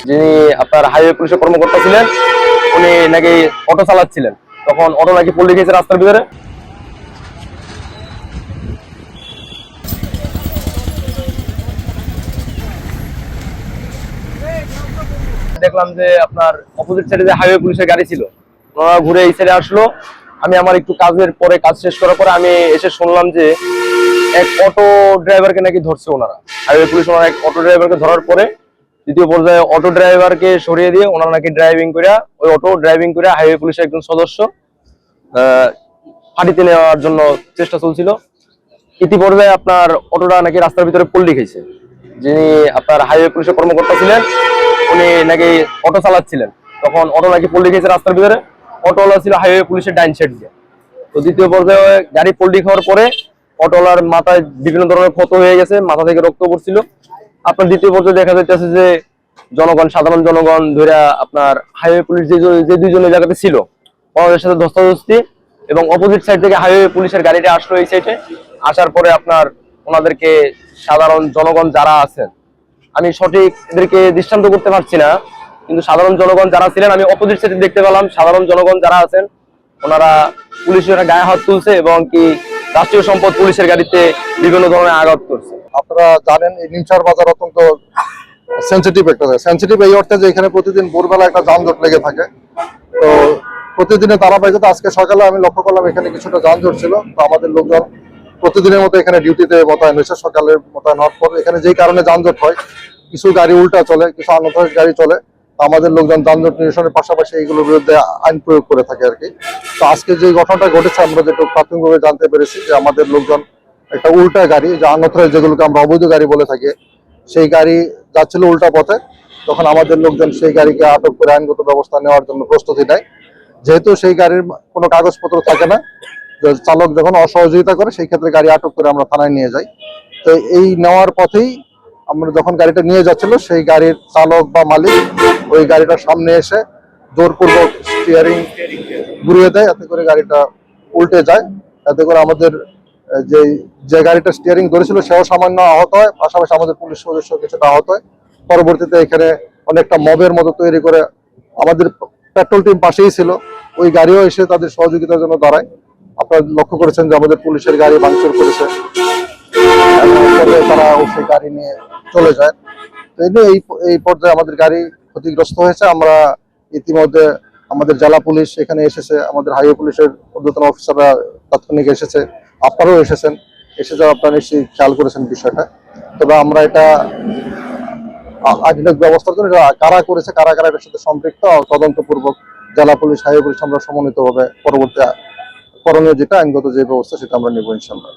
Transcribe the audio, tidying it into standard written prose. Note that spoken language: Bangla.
যিনি আপনার হাইওয়ে পুলিশের কর্মকর্তা ছিলেন, উনি নাকি অটো চালাচ্ছিলেন, তখন অটো নাকি পল্লি গেছে রাস্তার ভিতরে। দেখলাম যে আপনার অপোজিট সাইডে যে হাইওয়ে পুলিশের গাড়ি ছিল, ওনারা ঘুরে এই সাইডে আসলো। আমি আমার একটু কাজের পরে, কাজ শেষ করার পরে আমি এসে শুনলাম যে এক অটো ড্রাইভারকে নাকি ধরছে ওনারা। হাইওয়ে পুলিশ ওনারা এক অটো ড্রাইভারকে ধরার পরে দ্বিতীয় পর্যায়ে অটো ড্রাইভারকে সরিয়ে দিয়ে ওনারা নাকি ওই অটো ড্রাইভিং করে হাইওয়ে পুলিশের একজন সদস্য ফাঁড়িতে নেওয়ার জন্য চেষ্টা চলছিল। ইতিপর্যায়ে আপনার অটোটা নাকি রাস্তার ভিতরে পল্লি খেয়েছে। যিনি আপনার হাইওয়ে পুলিশের কর্মকর্তা ছিলেন, উনি নাকি অটো চালাচ্ছিলেন, তখন অটো নাকি পল্লি খেয়েছে রাস্তার ভিতরে। অটোওয়ালা ছিল হাইওয়ে পুলিশের ডাইন সাইড দিয়ে। তো দ্বিতীয় পর্যায়ে গাড়ি পল্লি খাওয়ার পরে অটোওয়ালার মাথায় বিভিন্ন ধরনের ক্ষত হয়ে গেছে, মাথা থেকে রক্ত পড়ছিল। আপনার দ্বিতীয় পর্যায়ে দেখা যাচ্ছে যে সাধারণ জনগণ ধরে আপনার হাইওয়ে পুলিশ যে দুইজন এই জায়গাতে ছিল, ওনাদের সাথে ধস্তাধস্তি, এবং অপোজিট সাইড থেকে হাইওয়ে পুলিশের গাড়িটা আসলো এই সাইডে। আসার পরে আপনার ওনাদেরকে সাধারণ জনগণ যারা আছেন, আমি সঠিক এদেরকে দৃষ্টান্ত করতে পারছি না, কিন্তু সাধারণ জনগণ যারা ছিলেন, আমি অপোজিট সাইডে দেখতে পেলাম সাধারণ জনগণ যারা আছেন ওনারা পুলিশের গায়ে হাত তুলছে এবং কি রাষ্ট্রীয় সম্পদ পুলিশের গাড়িতে বিভিন্ন ধরনের আঘাত করছে। আপনারা জানেন এই নিমসার বাজার অত্যন্ত সেন্সিটিভ একটা জায়গা। সেন্সিটিভ এই অর্থে যে এখানে প্রতিদিন ভোরবেলা একটা যানজট লেগে থাকে। তো প্রতিদিনের ধারাবাহিকতা আজকে সকালে আমি লক্ষ্য করলাম এখানে কিছুটা যানজট ছিল। তো আমাদের লোকজন প্রতিদিনের মতো এখানে ডিউটিতে মোতায়েন হয়েছে। সকালে মোতায়েন হওয়ার পর এখানে যেই কারণে যানজট হয়, কিছু গাড়ি উল্টা চলে, কিছু আনঅথরাইজড গাড়ি চলে, আমাদের লোকজন যানজট নিরসনের পাশাপাশি এইগুলোর বিরুদ্ধে আইন প্রয়োগ করে থাকে আর কি। তো আজকে যে ঘটনাটা ঘটেছে আমরা যেটা প্রাথমিকভাবে জানতে পেরেছি যে আমাদের লোকজন একটা উল্টা গাড়ি, যে আনঅথরাইজড যেগুলোকে আমরা অবৈধ গাড়ি বলে থাকি, সেই গাড়ি যাচ্ছিল উল্টা পথে। তখন আমাদের লোকজন সেই গাড়িকে আটক করে আইনগত ব্যবস্থা নেওয়ার জন্য প্রস্তুতি নেয়। যেহেতু সেই গাড়ির কোনো কাগজপত্র থাকে না, চালক যখন অসহযোগিতা করে সেই ক্ষেত্রে গাড়ি আটক করে আমরা থানায় নিয়ে যাই। তো এই নেওয়ার পথেই আমরা যখন গাড়িটা নিয়ে যাচ্ছিল, সেই গাড়ির চালক বা মালিক ওই গাড়িটার সামনে এসে জোরপূর্বক স্টিয়ারিং ঘুরিয়ে দেয়, এতে করে গাড়িটা উল্টে যায়। এতে করে আমাদের যে গাড়িটা স্টিয়ারিং ধরেছিল সেও সামান্য আহত হয়, পাশাপাশি আমাদের পুলিশ সদস্য কিছুটা আহত হয়। পরবর্তীতে এখানে অনেকটা মবের মতো তৈরি করে আমাদের পেট্রোল টিম পাশেই ছিল, ওই গাড়িও এসে তাদের সহযোগিতার জন্য দাঁড়ায়। আপনারা লক্ষ্য করেছেন যে আমাদের পুলিশের গাড়ি ভাঙচুর করেছে, তারা সেই গাড়ি নিয়ে চলে যায়। তো এই পর্যায়ে আমাদের গাড়ি ক্ষতিগ্রস্ত হয়েছে। আমরা ইতিমধ্যে আমাদের জেলা পুলিশ এখানে এসেছে, আমাদের হাইওয়ে পুলিশের ঊর্ধ্বতন অফিসাররা তাৎক্ষণিক এসেছে, আপনারাও এসেছেন, এসে যাওয়া আপনারা নিশ্চয়ই খেয়াল করেছেন বিষয়টা। তবে আমরা এটা আইনানুগ ব্যবস্থার জন্য কারা করেছে, কারা কারা এর সাথে সম্পৃক্ত, তদন্তপূর্বক জেলা পুলিশ, হাইওয়ে পুলিশ আমরা সমন্বিতভাবে পরবর্তী করণীয় যেটা আইনগত যে ব্যবস্থা সেটা আমরা নেব ইনশাআল্লাহ।